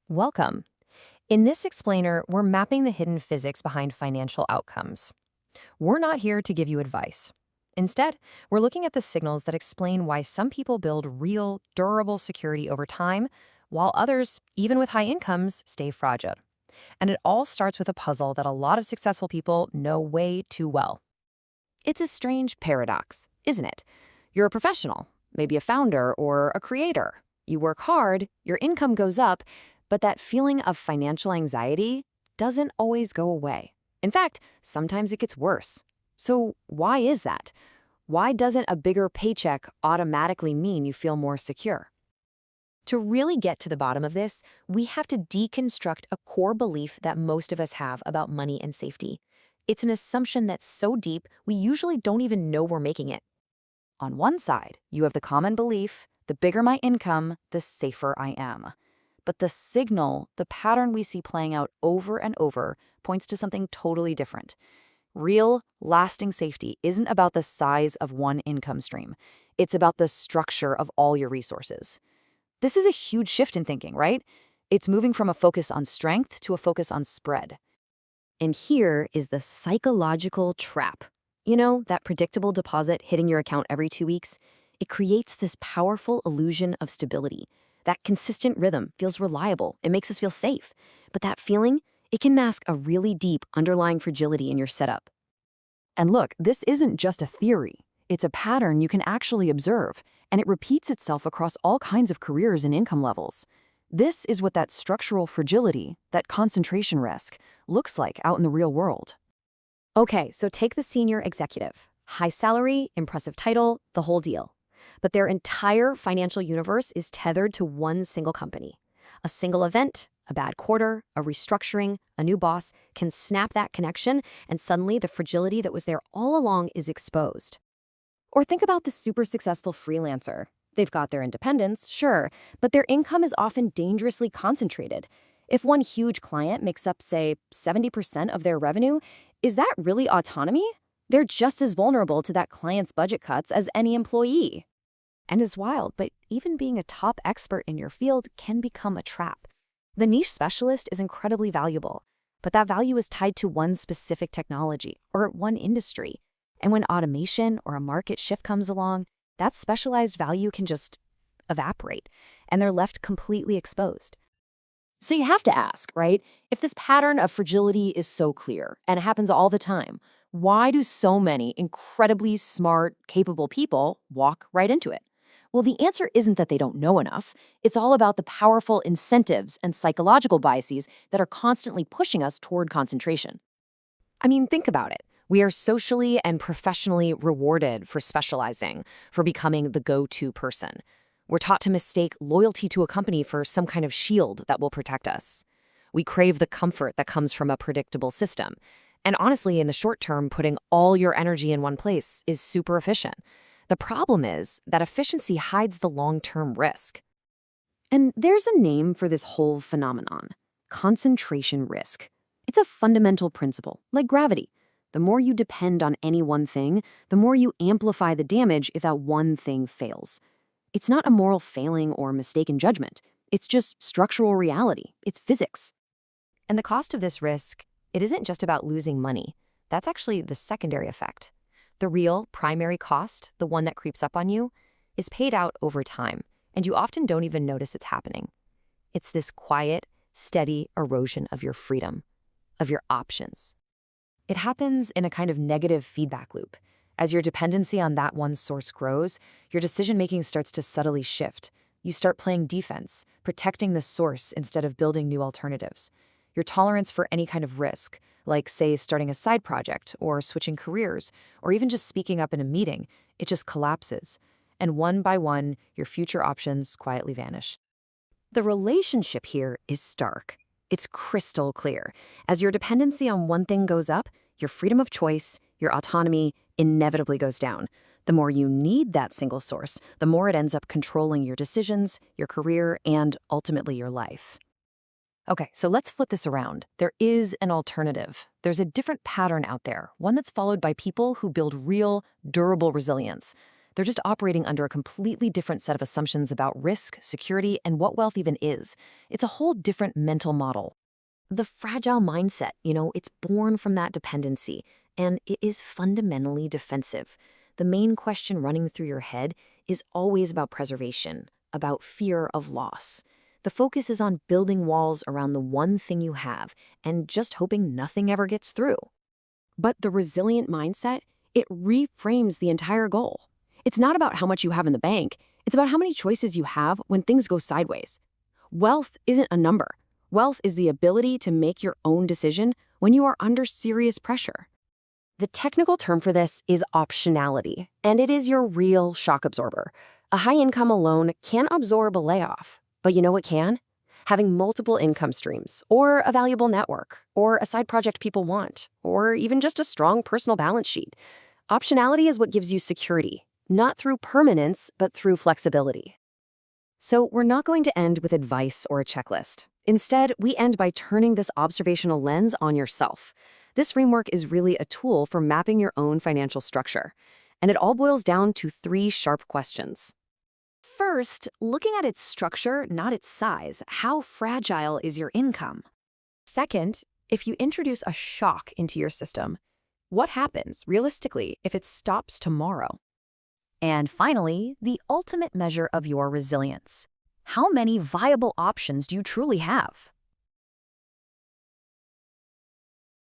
Welcome. In this explainer, we're mapping the hidden physics behind financial outcomes. We're not here to give you advice. Instead, we're looking at the signals that explain why some people build real, durable security over time, while others, even with high incomes, stay fragile. And it all starts with a puzzle that a lot of successful people know way too well. It's a strange paradox, isn't it? You're a professional, maybe a founder or a creator. You work hard, your income goes up, but that feeling of financial anxiety doesn't always go away. In fact, sometimes it gets worse. So why is that? Why doesn't a bigger paycheck automatically mean you feel more secure? To really get to the bottom of this, we have to deconstruct a core belief that most of us have about money and safety. It's an assumption that's so deep, we usually don't even know we're making it. On one side, you have the common belief, the bigger my income, the safer I am. But the signal, the pattern we see playing out over and over, points to something totally different. Real, lasting safety isn't about the size of one income stream. It's about the structure of all your resources. This is a huge shift in thinking, right? It's moving from a focus on strength to a focus on spread. And here is the psychological trap. You know, that predictable deposit hitting your account every 2 weeks? It creates this powerful illusion of stability. That consistent rhythm feels reliable. It makes us feel safe. But that feeling, it can mask a really deep underlying fragility in your setup. And look, this isn't just a theory. It's a pattern you can actually observe, and it repeats itself across all kinds of careers and income levels. This is what that structural fragility, that concentration risk, looks like out in the real world. Okay, so take the senior executive. High salary, impressive title, the whole deal. But their entire financial universe is tethered to one single company. A single event, a bad quarter, a restructuring, a new boss can snap that connection, and suddenly the fragility that was there all along is exposed. Or think about the super successful freelancer. They've got their independence, sure, but their income is often dangerously concentrated. If one huge client makes up, say, 70% of their revenue, is that really autonomy? They're just as vulnerable to that client's budget cuts as any employee. And it's wild, but even being a top expert in your field can become a trap. The niche specialist is incredibly valuable, but that value is tied to one specific technology or one industry. And when automation or a market shift comes along, that specialized value can just evaporate, and they're left completely exposed. So you have to ask, right? If this pattern of fragility is so clear, and it happens all the time, why do so many incredibly smart, capable people walk right into it? Well, the answer isn't that they don't know enough. It's all about the powerful incentives and psychological biases that are constantly pushing us toward concentration. I mean, think about it. We are socially and professionally rewarded for specializing, for becoming the go-to person. We're taught to mistake loyalty to a company for some kind of shield that will protect us. We crave the comfort that comes from a predictable system. And honestly, in the short term, putting all your energy in one place is super efficient. The problem is that efficiency hides the long-term risk. And there's a name for this whole phenomenon: concentration risk. It's a fundamental principle, like gravity. The more you depend on any one thing, the more you amplify the damage if that one thing fails. It's not a moral failing or mistaken judgment. It's just structural reality. It's physics. And the cost of this risk, it isn't just about losing money. That's actually the secondary effect. The real primary cost, the one that creeps up on you, is paid out over time, and you often don't even notice it's happening. It's this quiet, steady erosion of your freedom, of your options. It happens in a kind of negative feedback loop. As your dependency on that one source grows, your decision-making starts to subtly shift. You start playing defense, protecting the source instead of building new alternatives. Your tolerance for any kind of risk, like, say, starting a side project or switching careers, or even just speaking up in a meeting, it just collapses. And one by one, your future options quietly vanish. The relationship here is stark. It's crystal clear. As your dependency on one thing goes up, your freedom of choice, your autonomy, inevitably goes down. The more you need that single source, the more it ends up controlling your decisions, your career, and ultimately your life. Okay, so let's flip this around. There is an alternative. There's a different pattern out there, one that's followed by people who build real, durable resilience. They're just operating under a completely different set of assumptions about risk, security, and what wealth even is. It's a whole different mental model. The fragile mindset, it's born from that dependency, and it is fundamentally defensive. The main question running through your head is always about preservation, about fear of loss. The focus is on building walls around the one thing you have and just hoping nothing ever gets through. But the resilient mindset, it reframes the entire goal. It's not about how much you have in the bank, it's about how many choices you have when things go sideways. Wealth isn't a number. Wealth is the ability to make your own decision when you are under serious pressure. The technical term for this is optionality, and it is your real shock absorber. A high income alone can't absorb a layoff, but you know what can? Having multiple income streams, or a valuable network, or a side project people want, or even just a strong personal balance sheet. Optionality is what gives you security, not through permanence, but through flexibility. So we're not going to end with advice or a checklist. Instead, we end by turning this observational lens on yourself. This framework is really a tool for mapping your own financial structure. And it all boils down to 3 sharp questions. First, looking at its structure, not its size, how fragile is your income? Second, if you introduce a shock into your system, what happens, realistically, if it stops tomorrow? And finally, the ultimate measure of your resilience. How many viable options do you truly have?